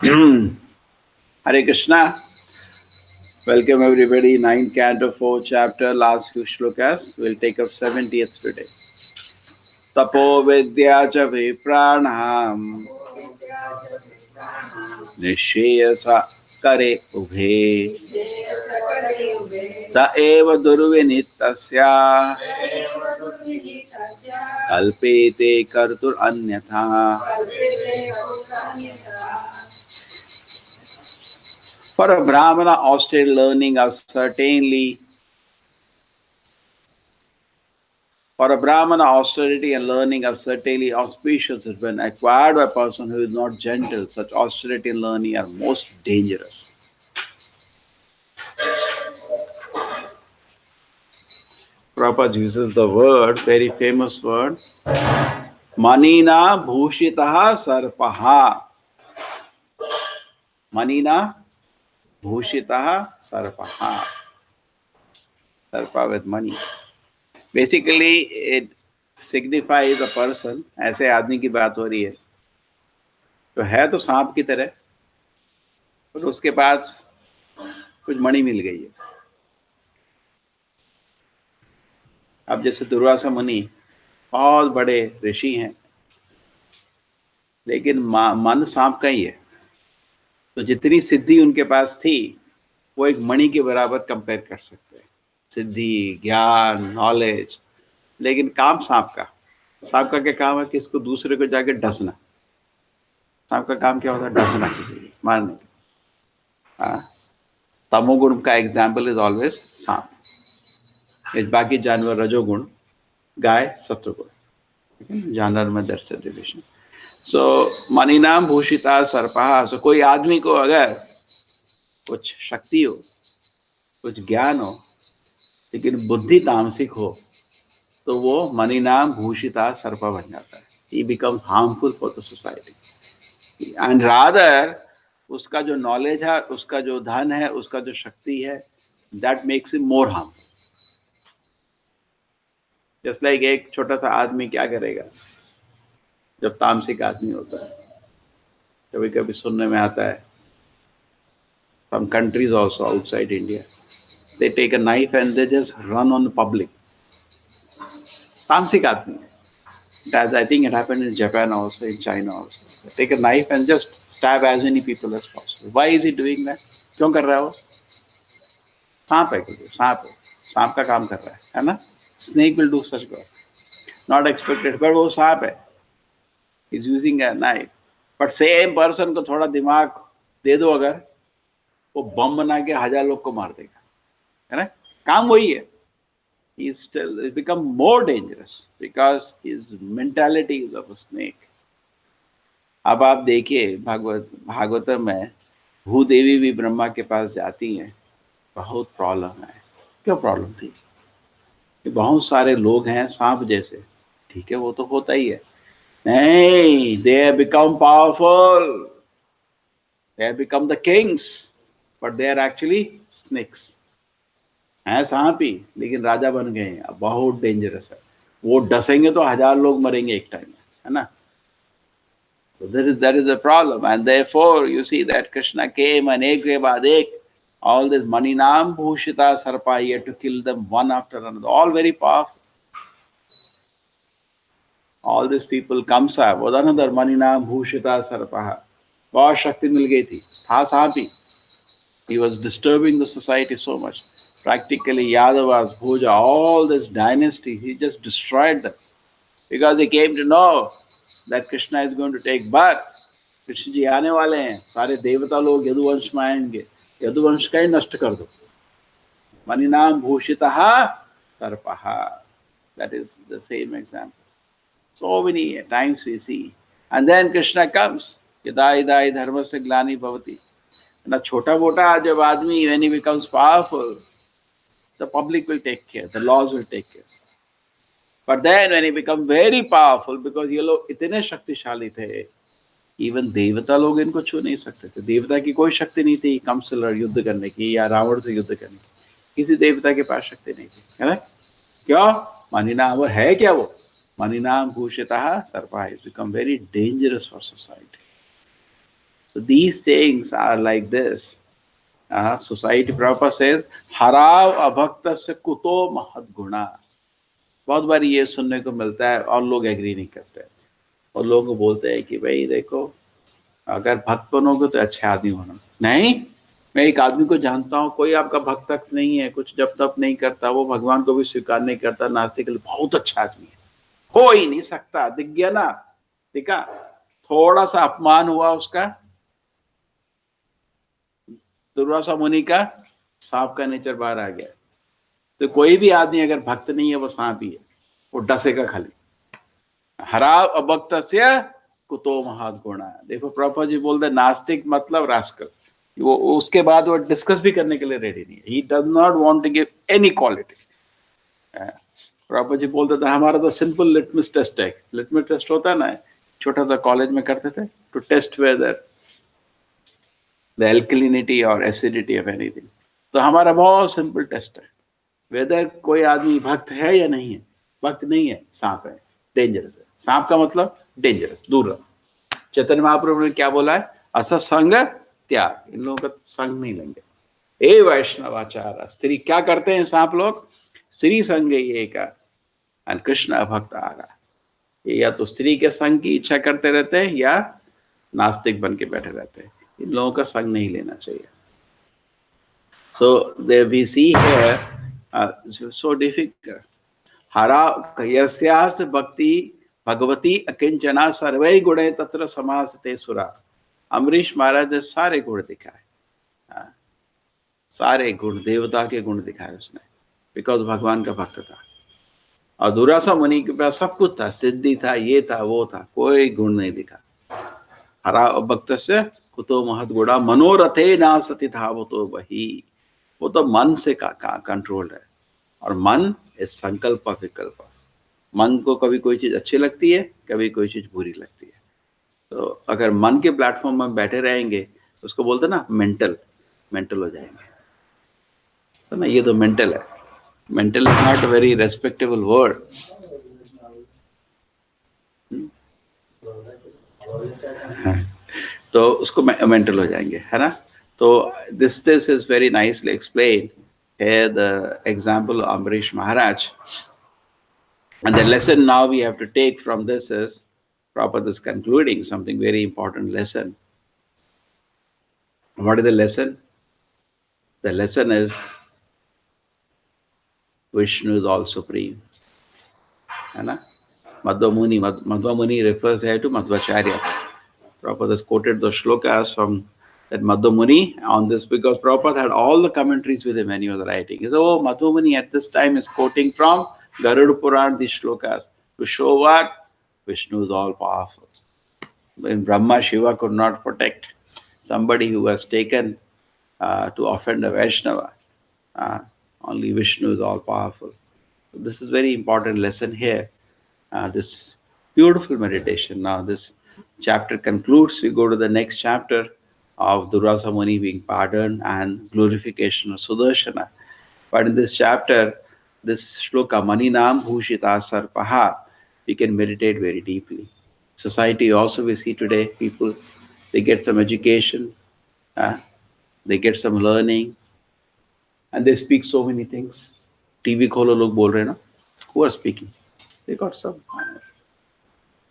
Hare Krishna. Welcome everybody. 9th canto, 4th chapter, last few shlokas. We'll take up 70th today. Tapo vidya cha vipranam nishayasa kare ubhe ta eva durvinitasya kalpete kartur anyatha. For a Brahmana, austere learning are certainly austerity and learning are certainly auspicious when acquired by a person who is not gentle. Such austerity and learning are most dangerous. Prabhupada uses the word, very famous word, Manina Bhushitaha Sarpaha. Manina Bhushitaha Sarpaha. Sarpa with money. Basically, it signifies a person, ऐसे आदमी की बात हो रही है, तो सांप की तरह, और उसके पास कुछ मणि मिल गई है. अब जैसे दुर्वासा मुनि बहुत बड़े ऋषि हैं, लेकिन मन सांप का ही है, तो जितनी सिद्धि उनके पास थी वो एक मणि के बराबर कंपेयर कर सकते हैं. सिद्धि, ज्ञान, नॉलेज, लेकिन काम सांप का. सांप का क्या काम है कि इसको दूसरे को जाके डसना. सांप का काम क्या होता है? डसना, मारने का. तमोगुण का एग्जाम्पल इज ऑलवेज सांप. बाकी जानवर रजोगुण, गाय सत्वगुण. जानवर में दर्शन डिविजन. सो मणिनाम भूषिता सर्पहा. सो कोई आदमी को अगर कुछ शक्ति हो, कुछ ज्ञान हो, लेकिन बुद्धि तामसिक हो, तो वो मणिनाम भूषिता सर्प बन जाता है. ही becomes harmful for the society. And rather उसका जो नॉलेज है, उसका जो धन है, उसका जो शक्ति है, that makes him more harmful. Just like एक छोटा सा आदमी क्या करेगा जब तामसिक आदमी होता है. कभी कभी सुनने में आता है, some countries also outside India, they take a knife and they just run on the public. तामसिक आदमी. I think it happened in Japan also, in China also. They take a knife and just stab as many people as possible. Why is he doing that? क्यों कर रहा है वो? सांप है, क्योंकि सांप है, सांप का काम कर रहा है ना. Snake will do such work. Not expected, but वो सांप है. He's using a knife. But same person को थोड़ा दिमाग दे दो अगर, वो बम बना के 1000 लोग को मार देगा, है ना. काम वही है. He's still become more dangerous because his mentality is of a snake. अब आप देखिए भागवतम में भूदेवी भी ब्रह्मा के पास जाती हैं. बहुत प्रॉब्लम है. क्यों प्रॉब्लम थी? कि बहुत सारे लोग हैं सांप जैसे. ठीक है, वो तो होता ही है. नहीं, they have become powerful, they have become the kings, but they are actually snakes. हैं सांप ही, लेकिन राजा बन गए हैं. बहुत डेंजरस है. वो डसेंगे तो 1000 लोग मरेंगे एक टाइम में, है ना. So that is a problem, and therefore you see that Krishna came and एक के बाद एक, all this Maninam Bhushita Sarpa, he had to kill them one after another, all very powerful. All these people, Kamsa was another Maninam Bhushita Sarpa. बहुत शक्ति मिल गई थी, था सांप ही. He was disturbing the society so much. Practically Yadavas, Bhuja, all this dynasty, he just destroyed them. Because he came to know that Krishna is going to take birth. Krishna ji आने वाले हैं, सारे देवता लोग यदुवंश में आएंगे, यदुवंश का ही नष्ट कर दो. मणिनाम भूषितः सर्पः. That is the same example. So many times we see. And then Krishna comes. यदा यदा धर्मस्य ग्लानि भवति. ना छोटा मोटा जब आदमी, when he becomes powerful, the public will take care, the laws will take care. But then when he becomes very powerful, because ये लोग इतने शक्तिशाली थे, even देवता लोग इनको छू नहीं सकते थे. देवता की कोई शक्ति नहीं थी कंस से युद्ध करने की या रावण से युद्ध करने की. किसी देवता के पास शक्ति नहीं थी, है ना. क्यों? मणिनाम है क्या वो? मणिनाम भूषितः सर्पः has become very dangerous for society. So these things are like this. Society proper says, हराव अभक्त से कुतो महद गुणा. बहुत बार ये सुनने को मिलता है और लोग एग्री नहीं करते और लोगों को बोलते हैं कि भाई देखो, अगर भक्त बनोगे तो अच्छे आदमी होना. नहीं, मैं एक आदमी को जानता हूँ, कोई आपका भक्त तक नहीं है, कुछ जब तब नहीं करता, वो भगवान को भी स्वीकार नहीं करता, नास्तिक, बहुत अच्छा आदमी है, हो ही नहीं सकता. दिख गया ना, दिखा, थोड़ा सा अपमान हुआ उसका, दुर्वासा मुनि का, सांप का नेचर बाहर आ गया. तो कोई भी आदमी अगर भक्त नहीं है वो सांप ही है, वो डसेगा खाली. हराव अभक्त से कुतो महात गुणा. देखो प्रभुपाद जी बोलते नास्तिक मतलब रास्कल. वो उसके बाद वो डिस्कस भी करने के लिए रेडी नहीं है. He does not want to give any quality. Prabhupada ji बोलते थे हमारा तो सिंपल लिटमस टेस्ट है. लिटमस टेस्ट होता है ना, छोटा सा कॉलेज में करते थे, to test whether the alkalinity or acidity of anything. तो हमारा बहुत सिंपल टेस्ट है, वेदर कोई आदमी भक्त है या नहीं है. भक्त नहीं है, सांप है, डेंजरस है. सांप का मतलब डेंजरस, दूर रहो. चैतन्य महाप्रभु ने क्या बोला है? असत्संग त्याग. इन लोगों का संग नहीं लेंगे. ए वैष्णवाचार. स्त्री क्या करते हैं सांप लोग? स्त्री संग ये का कृष्ण अभक्त आगा. ये या तो स्त्री के संग की इच्छा करते रहते हैं या नास्तिक बन के बैठे रहते हैं. इन लोगों का संग नहीं लेना चाहिए. So there we see here, so difficult. हरा यस्यास भक्ति भगवती अकिंचना सर्वै गुणे तत्र समासते सुरा. अमरीश महाराज ने सारे गुण दिखाए, सारे गुण, देवता के गुण दिखाए उसने, बिकॉज भगवान का भक्त था. और दुर्वासा मुनि के पास सब कुछ था, सिद्धि था, ये था, वो था, कोई गुण नहीं दिखा. हरा भक्त से कुतो महत गुणा मनोरथे ना सती था वो तो वही. वो तो मन से कंट्रोल है. और मन इस संकल्प विकल्प. मन को कभी कोई चीज अच्छी लगती है, कभी कोई चीज बुरी लगती है. तो अगर मन के प्लेटफॉर्म में बैठे रहेंगे तो उसको बोलते ना मेंटल हो जाएंगे. तो ना ये तो मेंटल है. Mental is not a very respectable word. तो उसको मेंटल हो जाएंगे, है ना. So this is very nicely explained here, the example of Ambarish Maharaj. And the lesson now we have to take from this is, Prabhupada is concluding something very important lesson. What is the lesson? The lesson is Vishnu is all supreme. Madhva Muni refers here to Madhvacharya. Prabhupada has quoted the shlokas from that Madhva Muni on this because Prabhupada had all the commentaries with him when he was writing. He said, oh, Madhva Muni at this time is quoting from Garuda Puran, these shlokas, to show what? Vishnu is all powerful. When Brahma, Shiva could not protect somebody who was taken to offend a Vaishnava, only Vishnu is all powerful. So this is very important lesson here. This beautiful meditation. Now this chapter concludes. We go to the next chapter of Durvasa Muni being pardoned and glorification of Sudarshana. But in this chapter, this shloka, Maninam Bhushita Sarpaha, we can meditate very deeply. Society also we see today, people, they get some education, they get some learning, and they speak so many things. TV kholo log bol rahe na, who are speaking? They got some.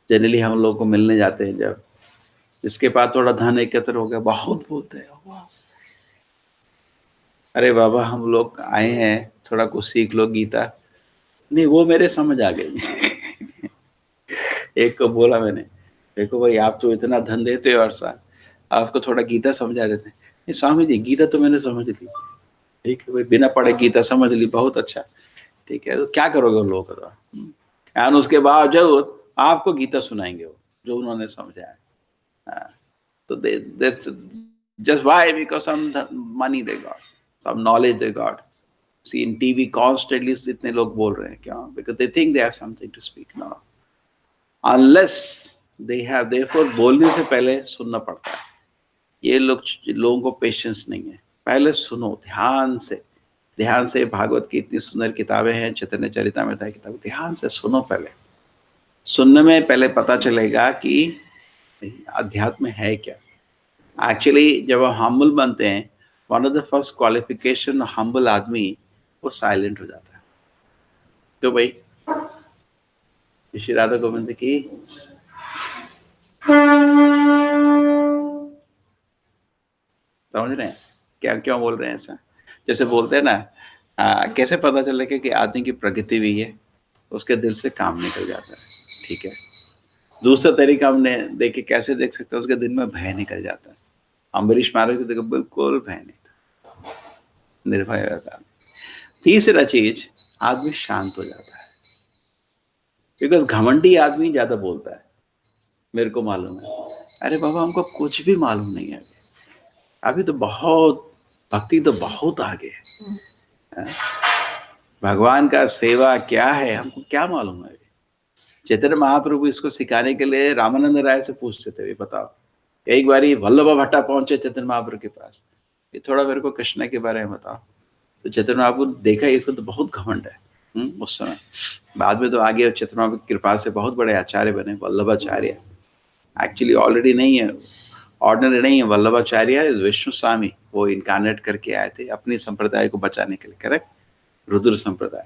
Generally हम लोग को मिलने जाते हैं जब, जिसके पास थोड़ा धन एकत्र हो गया, बहुत बोलते हैं. अरे बाबा हम लोग आए हैं, थोड़ा कुछ सीख लो गीता. नहीं, वो मेरे समझ आ गई. एक को बोला मैंने, देखो भाई आप तो इतना धन देते हो हर साल, आपको थोड़ा गीता समझा देते हैं. नहीं स्वामी जी, गीता तो मैंने समझ ली. ठीक है भाई, बिना पढ़े गीता समझ ली, बहुत अच्छा. ठीक है, तो क्या करोगे उन लोगों का? और उसके बावजूद आपको गीता सुनाएंगे वो, जो उन्होंने समझा है. तो that's just why? Because some money they got, some knowledge they got. See in TV constantly इतने लोग बोल रहे हैं, क्यों? Because they think they have something to speak. No, unless they have, therefore बोलने से पहले सुनना पड़ता है. ये लोगों को पेशेंस नहीं है. पहले सुनो ध्यान से. भागवत की इतनी सुंदर किताबें हैं, चैतन्य चरितामृत है किताब, ध्यान से सुनो. पहले सुनने में पहले पता चलेगा कि अध्यात्म है क्या. एक्चुअली जब हम हम्बल बनते हैं, one of the first qualification humble आदमी वो साइलेंट हो जाता है। तो भाई श्री राधा गोविंद की समझ रहे हैं क्या क्यों बोल रहे हैं ऐसा? जैसे बोलते हैं ना, कैसे पता चलेगा कि आदमी की प्रगति हुई है? उसके दिल से काम निकल जाता है। ठीक है, दूसरा तरीका हमने देखे, कैसे देख सकते हैं? उसके दिल में भय निकल जाता है। अम्बरीश महाराज को देखो, बिल्कुल भय नहीं था, निर्भय रहता। तीसरा चीज, आदमी शांत हो जाता है, बिकॉज घमंडी आदमी ज्यादा बोलता है, मेरे को मालूम है। अरे बाबा, हमको कुछ भी मालूम नहीं है, अभी तो बहुत भक्ति तो बहुत आगे है। भगवान का सेवा क्या है हमको क्या मालूम है? चैतन्य महाप्रभु इसको सिखाने के लिए रामानंद राय से पूछते थे, बताओ। एक बारी वल्लभ भट्टा पहुंचे चैतन्य महाप्रभु के पास, ये थोड़ा मेरे को कृष्ण के बारे में बताओ। तो चैतन्य महाप्रभु देखा इसको तो बहुत घमंड है उस समय। बाद में तो आगे चैतन्य महाप्रभु की कृपा से बहुत बड़े आचार्य बने, वल्लभाचार्य। एक्चुअली ऑलरेडी नहीं है, ऑर्डिनरी नहीं है, वल्लभाचार्य विष्णु स्वामी, वो इनकारनेट करके आए थे अपनी संप्रदाय को बचाने के लिए, करेक्ट? रुद्र संप्रदाय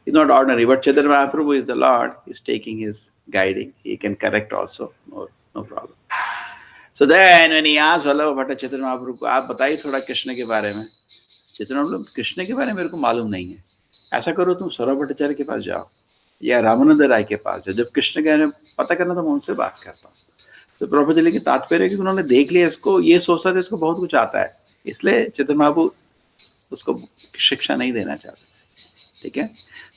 is not ordinary, but Chaitanya Mahaprabhu is the Lord. He's taking his guiding. He can correct also. No problem. So then when he asked Vallabha Bhatta Chaitanya Mahaprabhu को, आप बताइए थोड़ा कृष्ण के बारे में। चैतन्य महाप्रभु, कृष्ण के बारे में मेरे को मालूम नहीं है। ऐसा करो, तुम सौरभ भट्टाचार्य के पास जाओ या रामानंद राय के पास जाओ। जब कृष्ण के बारे में पता करना तो मैं उनसे बात करता हूँ। तो प्रभुपाद जी की तात्पर्य है कि उन्होंने देख लिया इसको, ये सोचता था इसको बहुत कुछ आता है, इसलिए चैतन्य महाप्रभु उसको शिक्षा नहीं देना चाहते। ठीक है,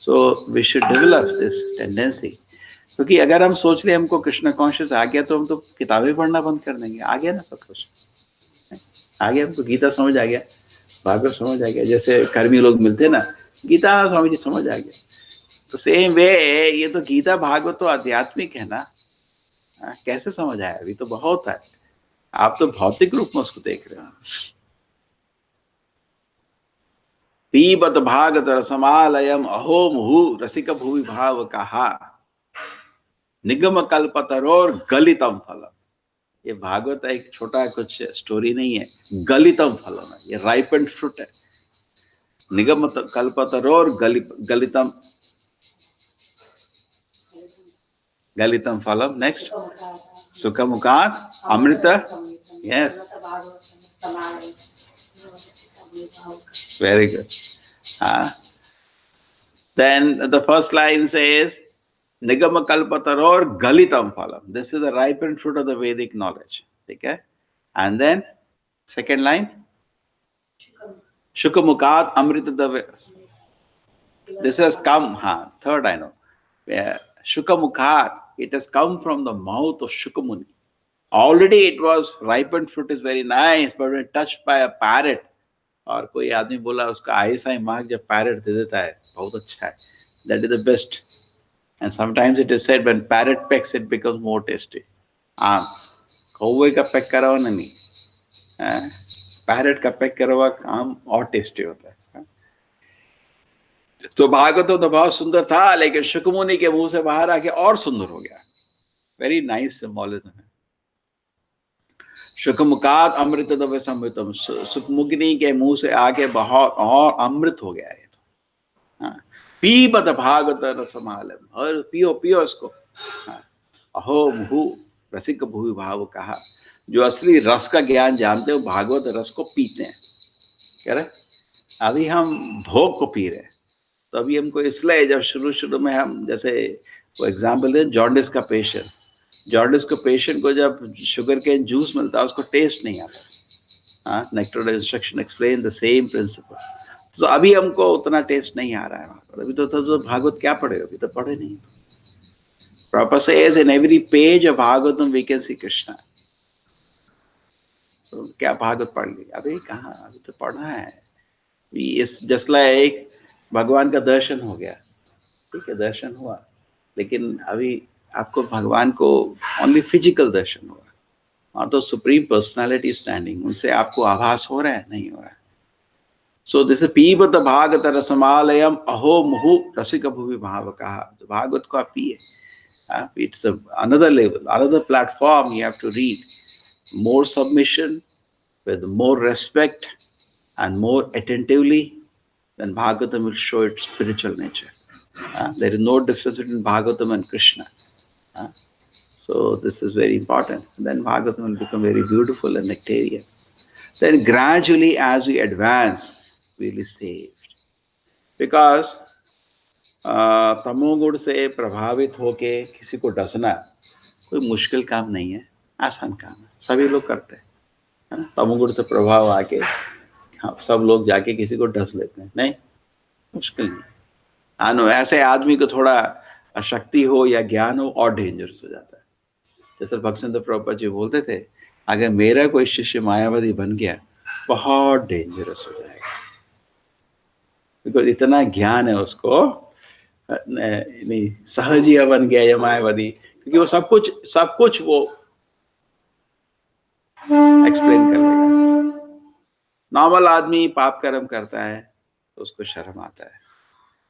so we should develop this tendency. क्योंकि अगर हम सोच ले हमको कृष्ण कॉन्शियस आ गया तो हम तो किताबें पढ़ना बंद कर देंगे। आ गया ना सब कुछ, आ गया, हमको गीता समझ आ गया, भागवत समझ आ गया। जैसे कर्मी लोग मिलते हैं ना, गीता स्वामी जी समझ आ गया, तो सेम वे ये तो गीता भागवत तो आध्यात्मिक है ना। कैसे समझ आया? अभी तो बहुत है, आप तो भौतिक रूप में उसको देख रहे हो। पीबत भागत रसमालयम अहो मुहु रसिक भूवि भाव कहा निगम कल्पतरोर गलितम फलम। ये भागवत एक छोटा कुछ स्टोरी नहीं है, गलितम फलम है, ये राइपेंड फ्रूट है। निगम कल्पतरोर गलितम गलितम फलम। नेक्स्ट, सुखमुखात अमृत। Yes, very good. Then the first line says Nigama kalpataror galitam phalam. This is the ripened fruit of the Vedic knowledge. Okay? And then second line, Shukamukat Amrita. This has come, third I know. Shukamukat, it has come from the mouth of Shukamuni. Already it was ripened fruit is very nice, but when touched by a parrot, और कोई आदमी बोला उसका ice I mark जब parrot दे देता है, बहुत अच्छा है, that is the best. And sometimes it is said when parrot PECS it becomes more tasty. कौवे का पेक करा हुआ नहीं, पैरेट का पेक करा हुआ आम और टेस्टी होता है। तो भागवत तो बहुत सुंदर था, लेकिन शुकमुनि के मुंह से बाहर आके और सुंदर हो गया। वेरी नाइस सिंबॉलिज्म है। शुकमुखात अमृत संभृतम, सुखमुग्नि के मुंह से आके बहुत और अमृत हो गया है। तो पीबत भागवत रसमालयम, और पियो पियो इसको। अहो मुहु रसिक भूवि भाव कहा, जो असली रस का ज्ञान जानते हो भागवत रस को पीते हैं। कह रहे अभी हम भोग को पी रहे हैं, तो अभी हमको इसलिए जब शुरू में हम जैसे वो एग्जाम्पल दें, जॉन्डिस का पेशेंट, जॉन्डिस को पेशेंट को जब शुगर केन जूस मिलता है उसको टेस्ट नहीं आता। Nectar instruction explain the same principle. तो अभी हमको उतना टेस्ट नहीं आ रहा है वहाँ पर। अभी तो भागवत क्या पढ़े, अभी तो पढ़े नहीं। Prabhupada says in every page of Bhagavatam we can see Krishna. तो क्या भागवत पढ़ ली? अभी कहाँ, अभी तो पढ़ना है। इस जस्ट लाइक भगवान का दर्शन हो गया, ठीक है, दर्शन हुआ, लेकिन अभी आपको भगवान को ओनली फिजिकल दर्शन हुआ, वहाँ तो सुप्रीम पर्सनालिटी स्टैंडिंग, उनसे आपको आभास हो रहा है, नहीं हो रहा है। सो दिस पीबत भागवत रसमालयम अहो मुहु रसिक भूवि भाव कहा। तो भागवत को आप पिए, it's another level, another platform you have to read. more submission, with more respect and more attentively, then Bhagavatam will show its spiritual nature. There is no difference between Bhagavatam and Krishna. So this is very important. Then Bhagavatam will become very beautiful and nectarian. Then gradually as we advance, we will be saved. Because तमोगुण से प्रभावित होके किसी को डसना कोई मुश्किल काम नहीं है, आसान काम है, सभी लोग करते हैं, है ना। तमोगुण से प्रभाव आके सब लोग जाके किसी को डस लेते हैं, नहीं, मुश्किल नहीं। हाँ, ऐसे आदमी को थोड़ा शक्ति हो या ज्ञान हो और डेंजरस हो जाता है। जैसे भक्तिसिद्धांत प्रभुपाद जी बोलते थे, अगर मेरा कोई शिष्य मायावादी बन गया बहुत डेंजरस हो जाएगा, बिकॉज इतना ज्ञान है उसको, नहीं सहजिया बन गया या मायावादी, क्योंकि वो सब कुछ वो एक्सप्लेन कर लेगा। नॉर्मल आदमी पाप कर्म करता है तो उसको शर्म आता है,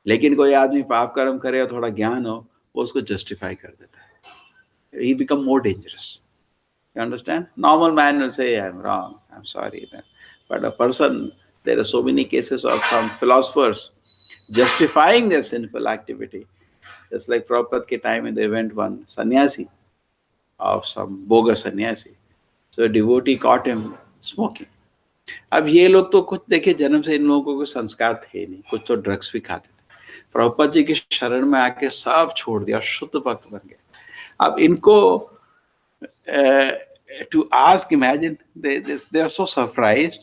लेकिन कोई आदमी पाप कर्म करे और थोड़ा ज्ञान हो, वो उसको जस्टिफाई कर देता है। He become more dangerous. You understand? Normal man will say, I'm wrong, I'm sorry. But a person, there are so many cases of some philosophers justifying their sinful activity. Just like Prabhupada ke time when they went one sannyasi of some bogus sannyasi. So a devotee caught him smoking. अब ये लोग तो कुछ देखिए जन्म से इन लोगों को कोई संस्कार थे नहीं, कुछ तो ड्रग्स भी खाते थे। प्रभुपाद जी की शरण में आके सब छोड़ दिया, शुद्ध भक्त बन गए। अब इनको to ask, imagine they are so surprised,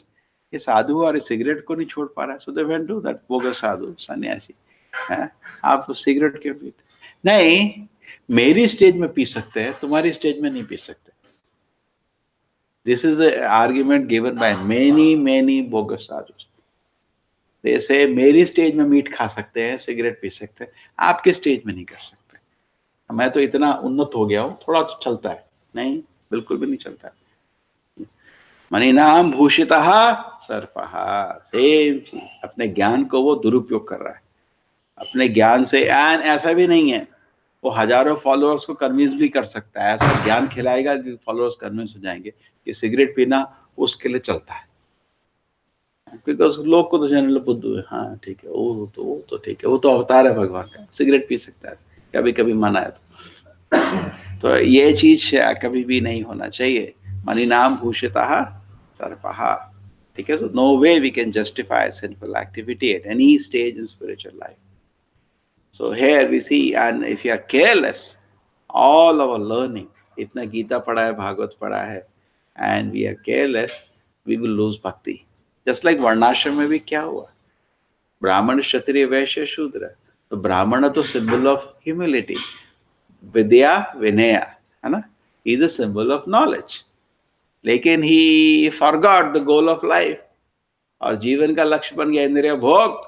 ये साधु और सिगरेट को नहीं छोड़ पा रहा है। So they went to that bogus साधु सन्यासी, आप सिगरेट क्यों पीते? नहीं, मेरी स्टेज में पी सकते हैं, तुम्हारी स्टेज में नहीं पी सकते। This is the argument given by many bogus sadhus. They say मेरी स्टेज में मीट खा सकते हैं, सिगरेट पी सकते हैं, आपके स्टेज में नहीं कर सकते। मैं तो इतना उन्नत हो गया हूं, थोड़ा तो चलता है। नहीं, बिल्कुल भी नहीं चलता है। मणिनाम भूषितः सर्पः, सेम चीज, अपने ज्ञान को वो दुरुपयोग कर रहा है अपने ज्ञान से। एंड ऐसा भी नहीं है वो हजारों फॉलोअर्स को कन्विंस भी कर सकता है, ऐसा ज्ञान खिलाएगा कि फॉलोअर्स कन्विंस हो जाएंगे कि सिगरेट पीना उसके लिए चलता है। बिकॉज लोग को तो जनरल बुद्धू है, हाँ ठीक है, वो तो ठीक है, वो तो अवतार है भगवान का, सिगरेट पी सकता है, कभी कभी मना है तो ये चीज कभी भी नहीं होना चाहिए। मनी नाम भूषितः सर्पः, ठीक है। So no way we can justify sinful activity at any stage in spiritual life. So here we see, and if you are careless, all our learning, इतना गीता पढ़ा है, भागवत पढ़ा है, and we are careless, we will lose bhakti. Just like वर्णाश्रम में भी क्या हुआ, ब्राह्मण क्षत्रिय वैश्य शूद्र, तो ब्राह्मण तो सिंबल ऑफ ह्यूमिलिटी, विद्या विनय, है ना, he is a symbol of knowledge, लेकिन he forgot the goal of life, और जीवन का लक्ष्य बन गया इंद्रिय भोग,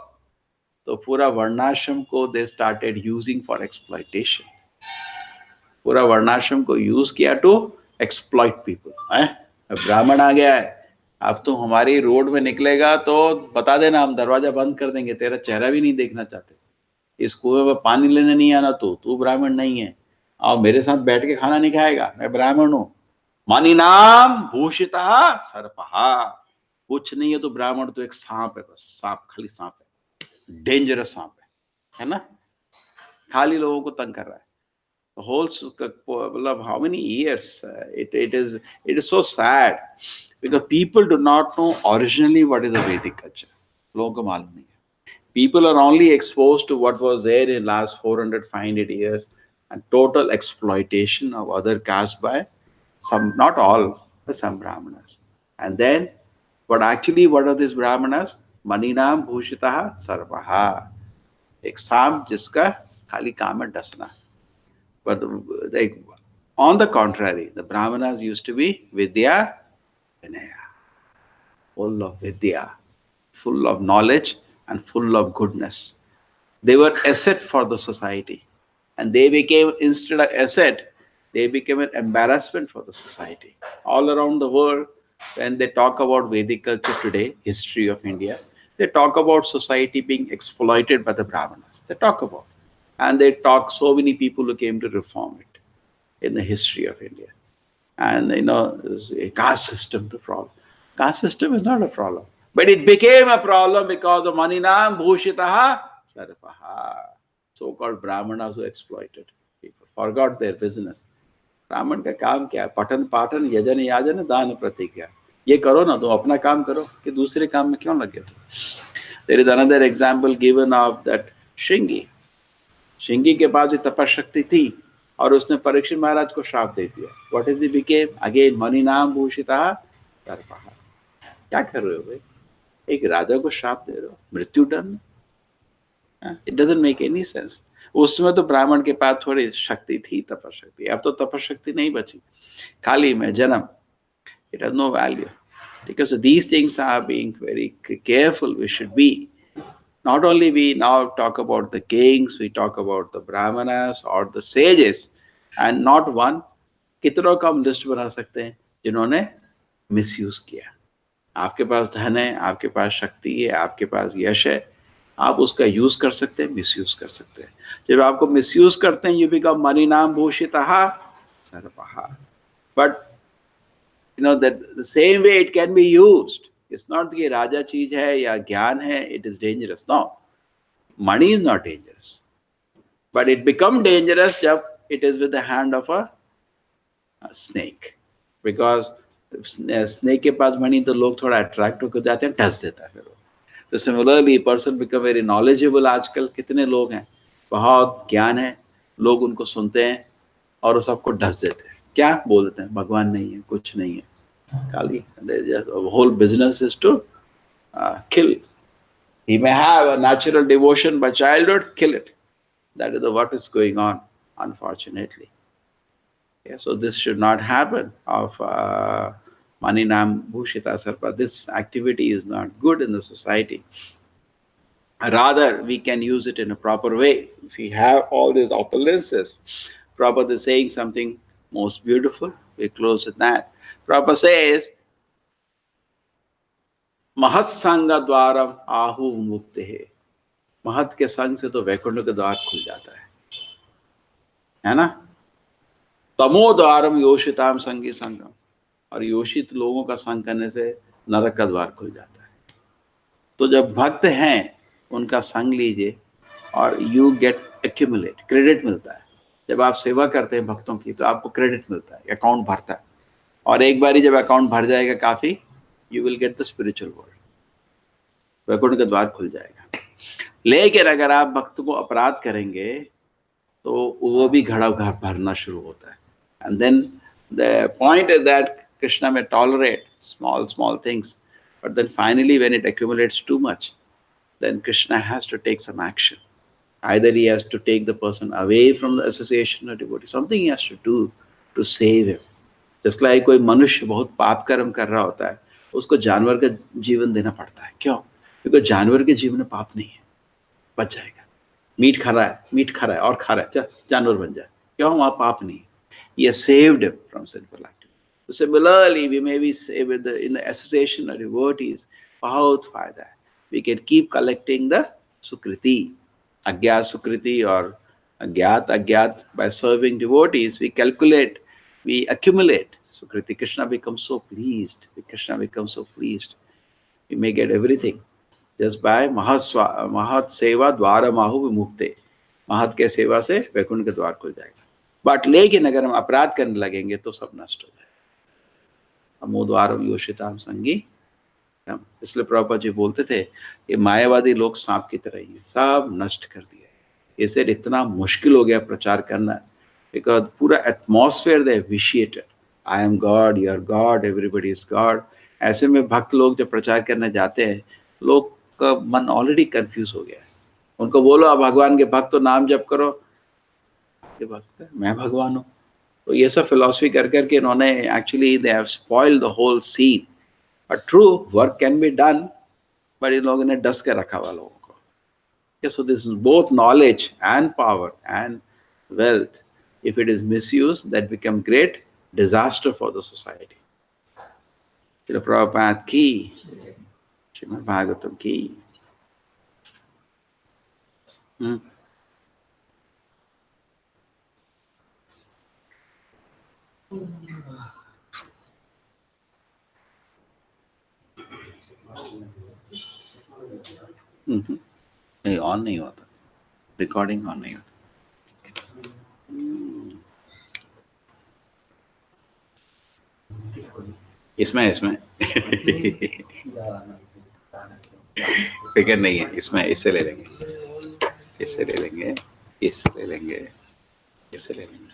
तो पूरा वर्णाश्रम को they started using for exploitation, पूरा वर्णाश्रम को यूज किया to exploit people। ब्राह्मण आ गया है, अब तुम हमारी रोड में निकलेगा तो बता देना, हम दरवाजा बंद कर देंगे, तेरा चेहरा भी नहीं देखना चाहते, इस कुएं में पानी लेने नहीं आना, तू ब्राह्मण नहीं है, और मेरे साथ बैठ के खाना नहीं खाएगा, मैं ब्राह्मण हूं। मानी नाम भूषिता सर्पः, कुछ नहीं है तो ब्राह्मण तो एक सांप है, बस सांप, खाली सांप है, डेंजरस सांप है ना, खाली लोगों को तंग कर रहा है। whole how many years it is so sad because people do not know originally what is the Vedic culture. लोगों को मालूम नहीं है, people are only exposed to what was there in last 400-500 years and total exploitation of other castes by some, not all, but some brahmanas. And then what are these brahmanas? Maninam bhushitah sarvaha, एक सांप जिसका खाली काम है डसना। But on the contrary, the brahmanas used to be vidya vinaya, full of vidya, full of knowledge and full of goodness. They were asset for the society, and they became, instead of asset, they became an embarrassment for the society. All around the world, when they talk about Vedic culture today, history of India, they talk about society being exploited by the brahmanas. They talk about, and they talk so many people who came to reform it in the history of India. And there's a caste system the problem. Caste system is not a problem, but it became a problem because of maninam bhushitaha sarpaha. So-called brahmanas who exploited people, forgot their business. ब्राह्मण का काम क्या है? पठन पाठन यजन याजन दान प्रतिज्ञा, ये करो ना, तुम अपना काम करो कि दूसरे काम में क्यों लगे थे? There is another example given of that Shringi. Shringi के पास तपशक्ति थी और उसने परीक्षित महाराज को श्राप दे दिया। What is the became again मणि नाम भूषिता सर्पः। क्या कर रहे हो भाई? एक राजा को श्राप दे रहे हो, मृत्यु दंड। It doesn't make any sense. उसमें तो ब्राह्मण के पास थोड़ी शक्ति थी, तपशक्ति। अब तो तपशक्ति नहीं बची, खाली में जन्म। It has no value. Because these things are being very careful. We should be. Not only we now talk about the kings, we talk about the brahmanas or the sages, and not one, कितनों का हम list बना सकते हैं जिन्होंने misuse किया। आपके पास धन है, आपके पास शक्ति है, आपके पास यश है, आप उसका यूज कर सकते हैं, मिसयूज कर सकते हैं। जब आपको मिसयूज करते हैं, यू बिकम मनी नाम भूषितः सर्पः। But that the same way it can be used. It's not कि राजा चीज है या ज्ञान है, it is dangerous. No, money is not dangerous, but it become dangerous जब it is with the hand of a snake, because snake के पास money तो लोग थोड़ा attract होकर जाते हैं, टस देता है फिर वो। तो similarly person become very knowledgeable। आजकल कितने लोग हैं, बहुत ज्ञान है, लोग उनको सुनते हैं और वो सबको ढस देते हैं। क्या बोल देते हैं? भगवान नहीं है, कुछ नहीं है। Kali, the whole business is to kill. He may have a natural devotion by childhood, kill it. That is what is going on, unfortunately. Yeah, so this should not happen of Maninam Bhushita Sarpa. This activity is not good in the society. Rather, we can use it in a proper way. If we have all these opulences, Prabhupada is saying something most beautiful. We close with that. Prabhupada says, महत संग द्वारम आहु मुक्त है। महत के संग से तो वैकुंठ का द्वार खुल जाता है ना? तमो द्वारम योषिताम संगी संगम, और योषित लोगों का संग करने से नरक का द्वार खुल जाता है। तो जब भक्त हैं उनका संग लीजिए और यू गेट एक्यूमुलेट, क्रेडिट मिलता है। जब आप सेवा करते हैं भक्तों की तो आपको क्रेडिट मिलता है, अकाउंट भरता है, और एक बारी जब अकाउंट भर जाएगा काफी, you will get the spiritual world, Vaikuntha का द्वार खुल जाएगा। लेकिन अगर आप भक्त को अपराध करेंगे तो वो भी घड़ा भरना शुरू होता है। And then the point is that Krishna may tolerate small things, but then finally when it accumulates too much, then Krishna has to take some action. Either he has to take the person away from the association of devotee, something he has to do to save him. Just like कोई मनुष्य बहुत पाप कर्म कर रहा होता है, उसको जानवर का जीवन देना पड़ता है। क्यों? क्योंकि जानवर के जीवन में पाप नहीं है, बच जाएगा। मीट खा रहा है और खा रहा है, जानवर बन जाए। क्यों? वहां पाप नहीं है। He has saved him from sinful activity. So similarly, we may be saved with in the association of devotees, बहुत फायदा है। We can keep collecting the sukriti, agyat sukriti or agyat by serving devotees. We calculate, we accumulate sukriti. Krishna becomes so pleased. Krishna becomes so pleased. We may get everything just by mahat seva द्वार माहु विमुक्ते। महत के सेवा से वैकुंठ के द्वार खुल जाएगा। But लेकिन अगर हम अपराध करने लगेंगे तो सब नष्ट हो जाएगा। अमोद्वारम योषिताम संगी। इसलिए प्रभुपाद जी बोलते थे ये मायावादी लोग सांप की तरह ही है, सब नष्ट कर दिया। इसे इतना मुश्किल हो गया प्रचार करना, बिकॉज पूरा atmosphere they vitiated, I am God, you are God, everybody is God. ऐसे में भक्त लोग जब प्रचार करने जाते हैं, लोग का मन ऑलरेडी कंफ्यूज हो गया है। उनको बोलो आप भगवान के भक्त, तो नाम जप करो, ये भक्त है, मैं भगवान हूँ। तो ये सब फिलॉसफी कर करके इन्होंने actually they have spoiled the whole scene. But true work can be done, but इन लोगों ने डस के रखा हुआ लोगों को। So this is both knowledge and power and wealth. If it is misused, that become great disaster for the society. Srila Prabhupada ki, Srimad Bhagavatam ki. नहीं, on नहीं होता, रिकॉर्डिंग ऑन नहीं होता। इसमें फिक्र नहीं है, इसमें इससे ले लेंगे, इससे ले लेंगे, इससे ले लेंगे, इससे ले लेंगे।